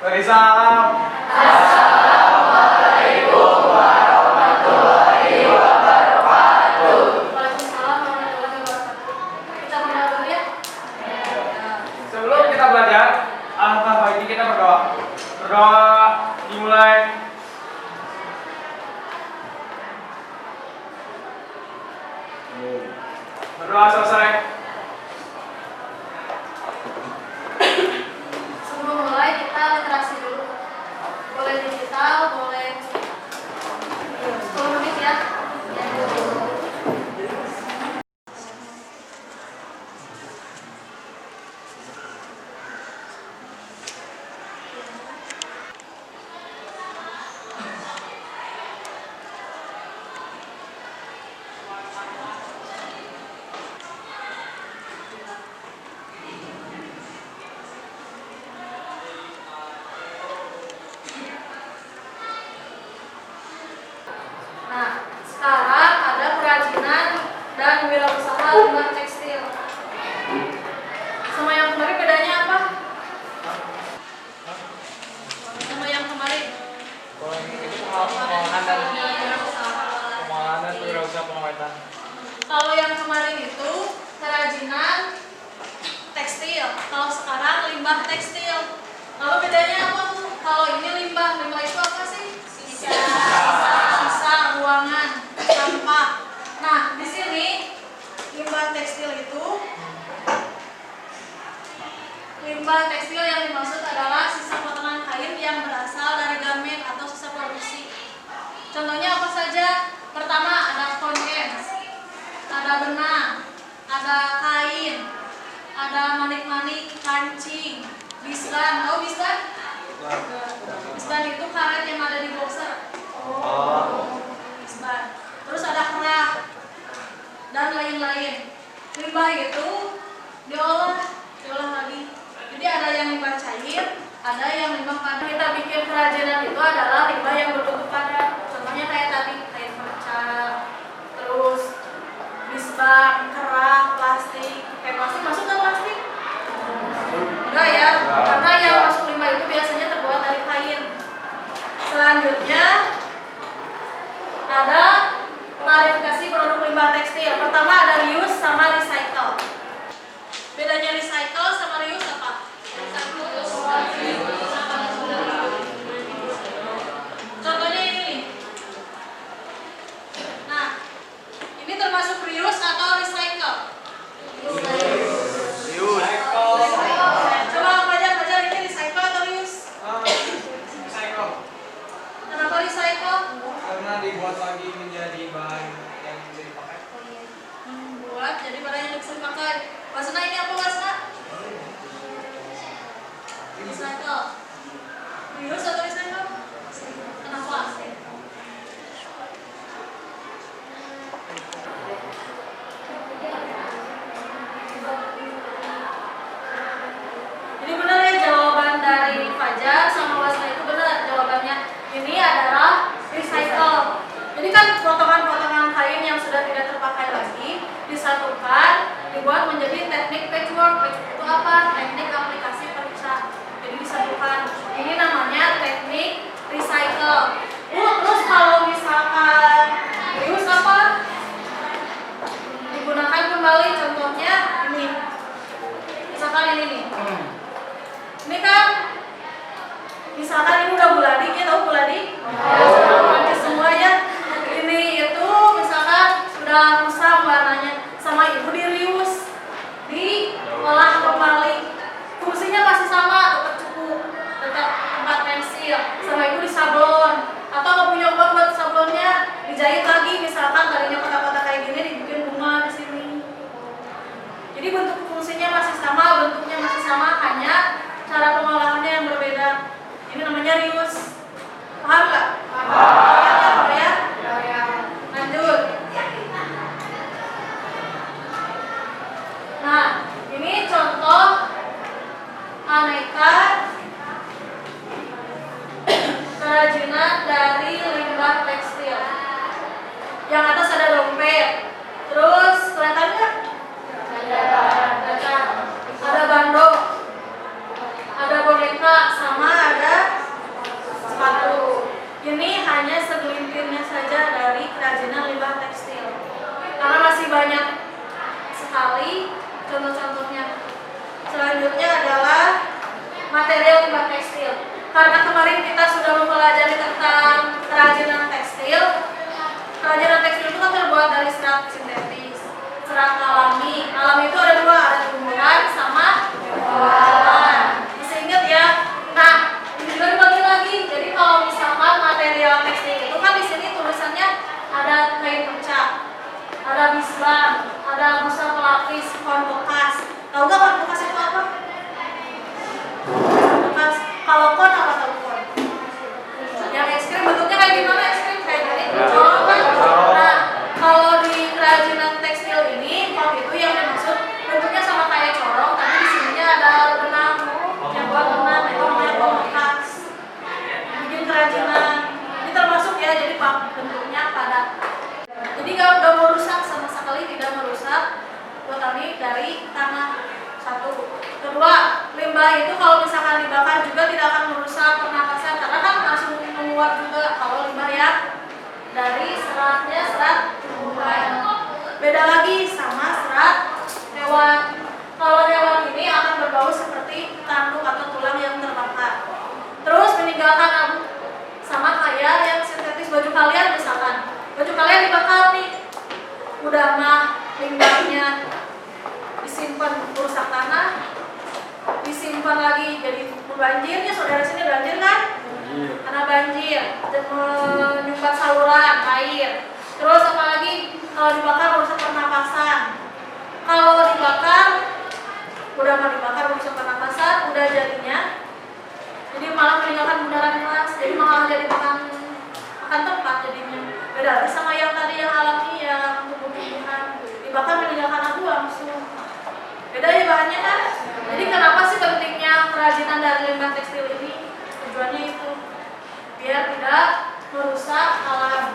Waalaikumsalam. Assalamualaikum warahmatullahi wabarakatuh. Waalaikumsalam warahmatullahi wabarakatuh. Kita berdoa dulu ya. Sebelum kita belajar, alangkah baiknya kita berdoa. Berdoa dimulai. Berdoa selesai. Sebelum mulai kita literasi dulu. Boleh digital, boleh 10 menit ya. Nah, sekarang ada kerajinan dan wirausaha limbah tekstil. Sama yang kemarin bedanya apa? Sama yang kemarin. Kalau ini itu pengolahan dan wirausaha pengawetan. Kalau yang kemarin itu kerajinan tekstil, kalau sekarang limbah tekstil. Lalu bedanya apa tuh? Kalau ini limbah itu apa sih? Sisa ruangan, sampah. Nah, di sini limbah tekstil yang dimaksud adalah sisa potongan kain yang berasal dari garmen atau sisa produksi. Contohnya apa saja? Pertama ada konsens, ada benang, ada kain, ada manik-manik, kancing, bislan. Tahu bislan? Bislan itu karet yang ada di boxer. Bislan. Terus ada kerah dan lain-lain. Limbah itu diolah lagi. Jadi ada yang limbah cair, ada yang limbah padat. Kita bikin kerajinan itu adalah limbah yang berbentuk padat. Contohnya kayak tadi, kain perca, terus bisbak, kerah, plastik. Kayak plastik masuk ke plastik? Enggak ya, karena yang masuk limbah itu biasanya terbuat dari kain. Selanjutnya ada klarifikasi produk limbah tekstil. Pertama ada reuse sama recycle. Bedanya recycle sama reuse apa? Contohnya ini nih. Nah, ini termasuk reuse atau recycle? Coba belajar ini recycle atau reuse? Recycle. Kenapa recycle? Karena dibuat lagi menjadi bahan yang bisa dipakai. Buat jadi barang yang bisa dipakai. Wasna ini apa Wasna? Recycle. Reuse atau recycle? Kenapa? Jadi benar ya jawaban dari Fajar sama Wasna itu benar jawabannya. Ini adalah recycle. Jadi kan potongan-potongan kain yang sudah tidak terpakai lagi disatukan, dibuat menjadi teknik patchwork. Patchwork itu apa? Teknik aplikasi perisa. Jadi disatukan. Ini namanya teknik recycle. Terus kalau misalkan reuse apa? Digunakan kembali. Contohnya ini. Misalkan ini nih. Ini kan misalkan ini udah buladi, ya tahu buladi? Buladi semua ya. Ini itu misalkan sudah rusak warnanya, sama ibu di reuse, diolah kembali. Fungsinya masih sama, tetap cukup, tetap tempat pensil, sama ibu di sablon. Atau nggak punya uang buat sablonnya, dijahit lagi. Misalkan tadinya kotak-kotak kayak gini dibikin bunga di sini. Jadi bentuk fungsinya masih sama, bentuknya masih sama, hanya cara pengolahannya yang berbeda. Ini namanya reuse. Paham nggak? Paham ya? Lanjut. Nah, ini contoh aneka kerajinan dari limbah tekstil. Yang atas ada dompet. Terus kelihatan nggak? Ada bandok, ada boneka, sama ada material limbah tekstil. Karena kemarin kita sudah mempelajari tentang kerajinan tekstil. Kerajinan tekstil itu kan terbuat dari serat sintetis, serat alami. Alami itu ada dua, ada tumbuhan sama hewan. Masih ingat ya? Nah, ini juga dibagi lagi. Jadi kalau misalkan material tekstil itu kan di sini tulisannya ada kain pecah, ada bislang, ada busa pelapis, kon bekas. Tahu nggak kon bekas itu apa? Bekas. Kalau kon apa tahu kon? Yang es krim bentuknya kayak gimana? Es krim kayak gini. Corong kan? Nah, kalau di kerajinan tekstil ini, kon itu yang dimaksud bentuknya sama kayak corong, tapi di sininya ada benang. Yang buat benang itu namanya kon bekas. Bikin kerajinan. Ini termasuk ya, jadi bentuknya padat. Jadi kalau nggak merusak sama sekali, tidak merusak petani dari tanah. Satu. Kedua, limbah itu kalau misalkan dibakar juga tidak akan merusak pernapasan karena kan langsung menguap juga kalau limbah ya dari seratnya serat tumbuhan. Beda lagi sama serat hewan. Kalau hewan ini akan berbau seperti tanduk atau tulang yang terbakar. Terus meninggalkan abu sama kayak yang sintetis baju kalian misalkan. Baju kalian dibakar nih, udah mah limbahnya disimpan merusak tanah, disimpan lagi jadi banjirnya. Saudara sini banjir kan? Karena banjir dan menyumbat saluran air. Terus apa lagi? Kalau dibakar merusak pernapasan. Kalau dibakar, udah mah dibakar merusak pernapasan, udah jadinya jadi malah meninggalkan bundaran keras, jadi malah jadi makan tempat jadinya. Beda lagi sama yang tadi yang alami yang tumbuh-tumbuhan dibakar meninggalkan abu langsung. Beda ya bahannya kan? Jadi kenapa sih pentingnya kerajinan dari limbah tekstil ini? Tujuannya itu biar tidak merusak alam.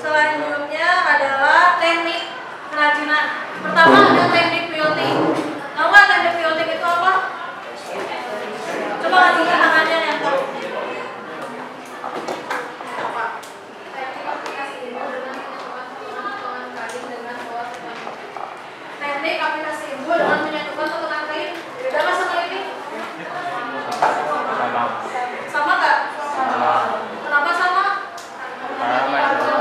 Selanjutnya adalah teknik kerajinan. Pertama ada teknik quilting. Tahu nggak teknik quilting itu apa? Coba angkat tangannya yang tahu. Apa? Teknik aplikasi imbul dengan potongan kain dengan pola potongan. Teknik aplikasi imbul dengan menyatukan potongan kain. Beda nggak sama ini? Sama nggak? Sama. Kenapa sama? Karena menyatukan.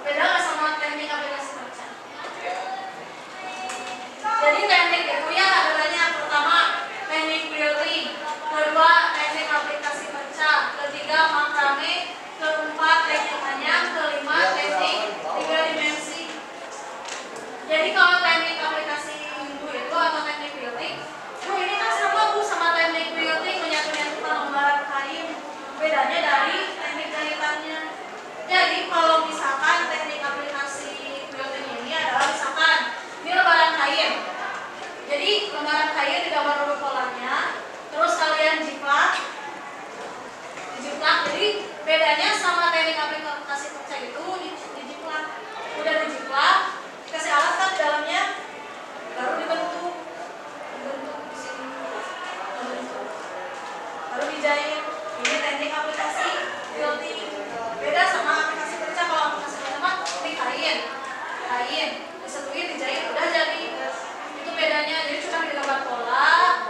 Beda nggak sama teknik aplikasi baca? Jadi teknik itu ya adanya pertama teknik quilting, kedua teknik aplikasi baca, ketiga makrame, keempat teknik anyam, kelima teknik 3 dimensi. Jadi kalau teknik aplikasi ibu itu atau teknik quilting, ini kan sama Bu sama teknik quilting menyatu-nyatukan lembaran kain. Bedanya dari teknik jahitannya. Jadi kalau misalkan teknik aplikasi quilting ini adalah misalkan ini lembaran kain. Jadi lembaran kain digambar dulu polanya, terus kalian jiplak. Jadi bedanya sama teknik aplikasi perca itu dijiplak. Udah dijiplak, kasih alat kan di dalamnya, baru dibentuk di sini, baru dijahit. Ini teknik aplikasi quilting. Beda sama aplikasi perca. Kalau aplikasi perca mah ini kain disetuin, dijahit, udah jadi. Itu bedanya. Jadi cuma digambar pola,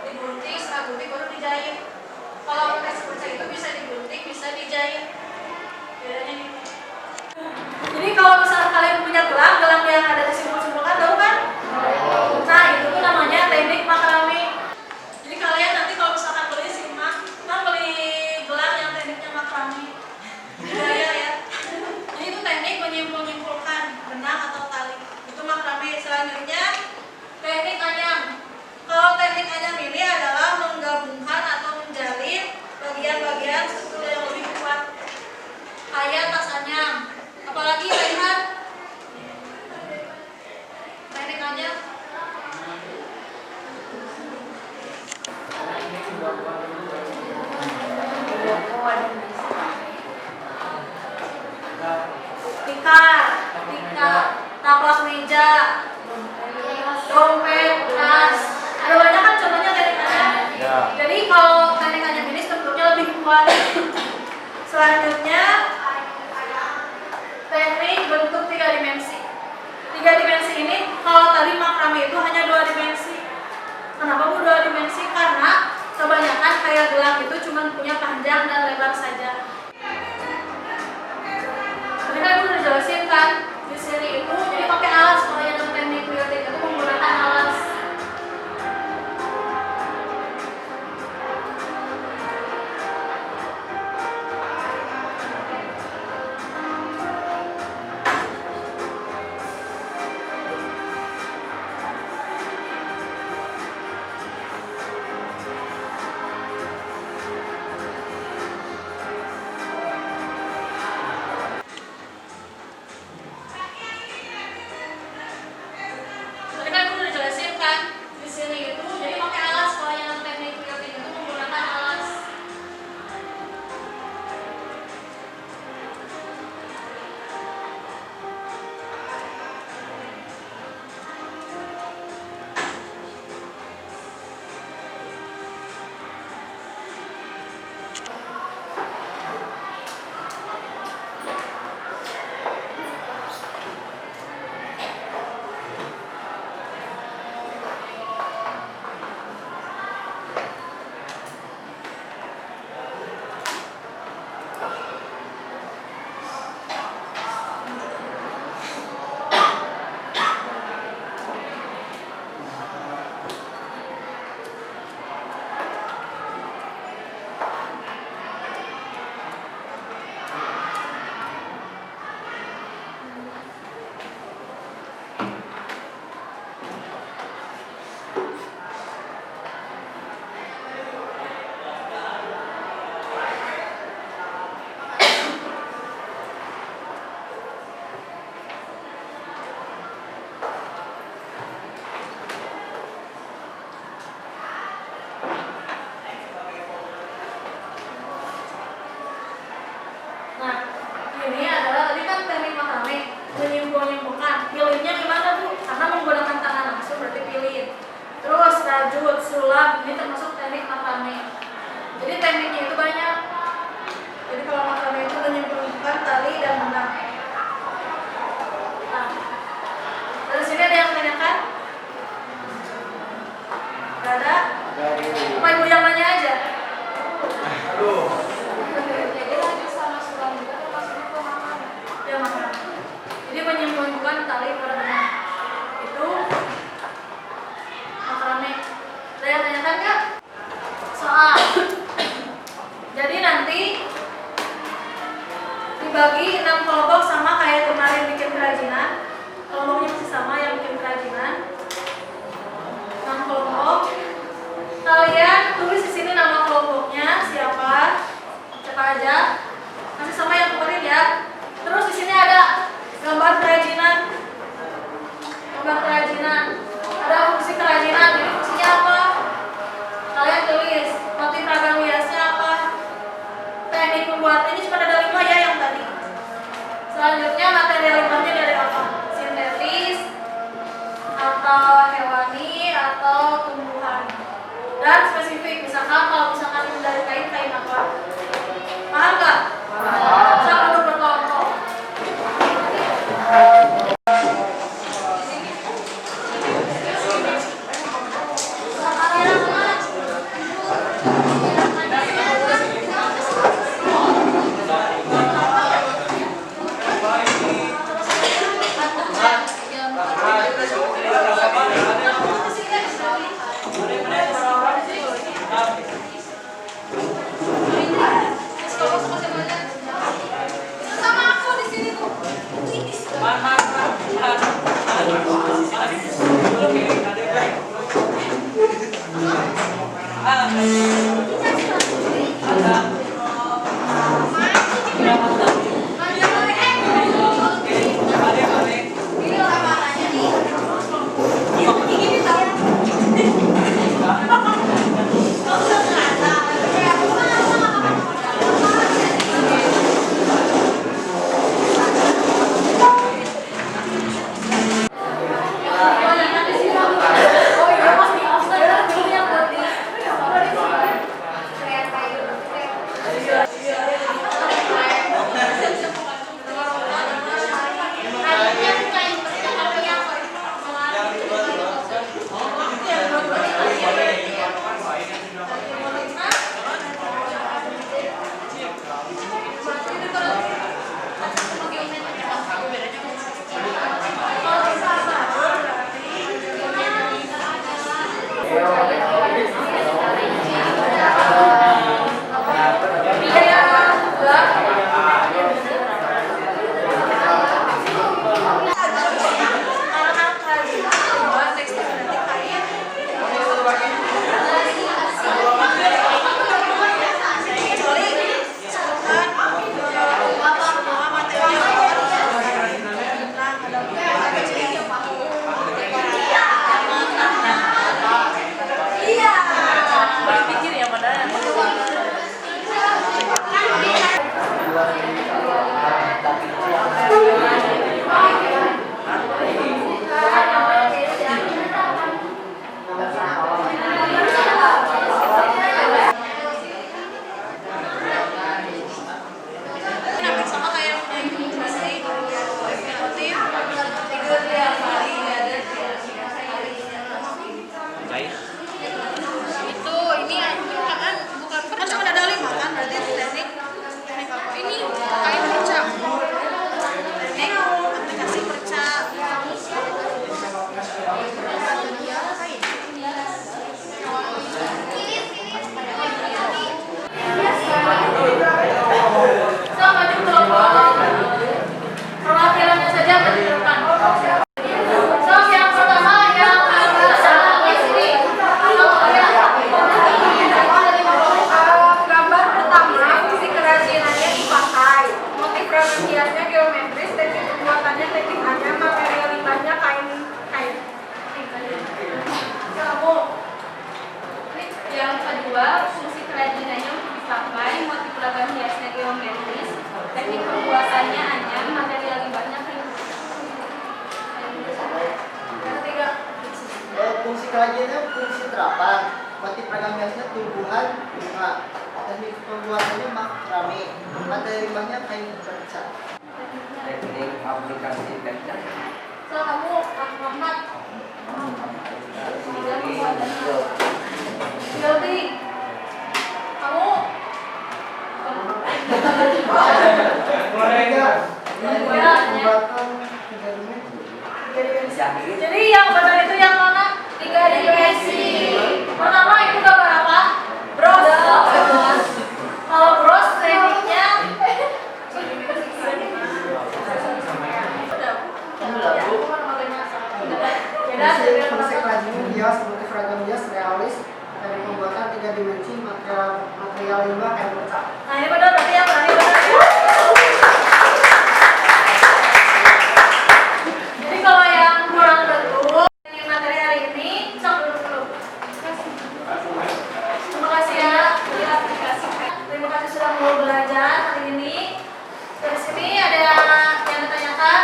digunting, setelah gunting baru dijahit. Kalau aplikasi perca itu bisa digunting, bisa dijahit. Bedanya gitu. Jadi kalau misalnya kalian punya gelang yang ada di simpul-simpul kan, tahu kan? Nah itu tuh namanya teknik makrame. Jadi kalian nanti kalau misalkan beli simak, kan beli gelang yang tekniknya makrame. Gaya ya. Jadi itu teknik menyimpul-nyimpulkan benang atau tali. Itu makrame. Selanjutnya teknik anyam. Kalau tikar, taplak meja, dompet, tas. Ada banyak kan contohnya teknik-nya. Ya. Jadi kalau teknik-nya jenis bentuknya lebih kuat. Selanjutnya teknik bentuk 3 dimensi. 3 dimensi ini kalau tadi makrame itu hanya 2 dimensi. Kenapa Bu 2 dimensi? Karena kebanyakan kayak gelang itu cuma punya panjang dan lebar saja. Tadi kan aku udah jelasin kan di sini itu jadi pakai alas. Kalau yang teknik piloting itu menggunakan alas. Tadi kan aku udah jelasin kan di sini itu jadi pakai alas. Kalau yang teknik piloting itu menggunakan alas. Nah, ini adalah tadi kan teknik makrame, menyimpul-nyimpulkan. Pilihnya gimana Bu? Karena menggunakan tangan langsung berarti pilih. Terus rajut, sulap, ini termasuk teknik makrame. Jadi tekniknya itu banyak. Jadi kalau makrame itu menyimpul-nyimpulkan tali dan benang. Nah, dari sini ada yang menanyakan? Gak ada? Apa Ibu yang nanya aja? Aduh. Ya makrame. Jadi menyimpulkan tali pada benang. Itu makrame. Ada yang tanyakan nggak? seragam biasnya tumbuhan bunga. Teknik pembuatannya makrame. Materi limbahnya kain bercat. Teknik aplikasi kerja. So kamu Ahmad. Yodi. Kamu Pembuatan 3 dimensi. jadi yang benar itu yang mana? 3 dimensi. Pertama itu gambar apa? Bros. Kalau bros tekniknya Konsep kerajinan hias seperti seragam hias realis. Teknik pembuatan 3 dimensi material limbah kain bercat. nah ini benar berarti yang berani benar ya. Jadi kalau yang kurang betul di materi hari ini, sok dulu. Terima kasih ya. Terima kasih sudah mau belajar hari ini. Dari sini ada yang ditanyakan?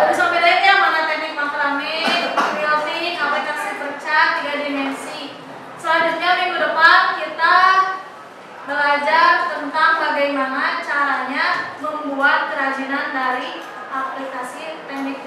Terus mau bedain ya mana teknik makrame, quilting, aplikasi bercat 3 dimensi. Selanjutnya minggu depan kita belajar tentang bagaimana caranya membuat kerajinan dari aplikasi teknik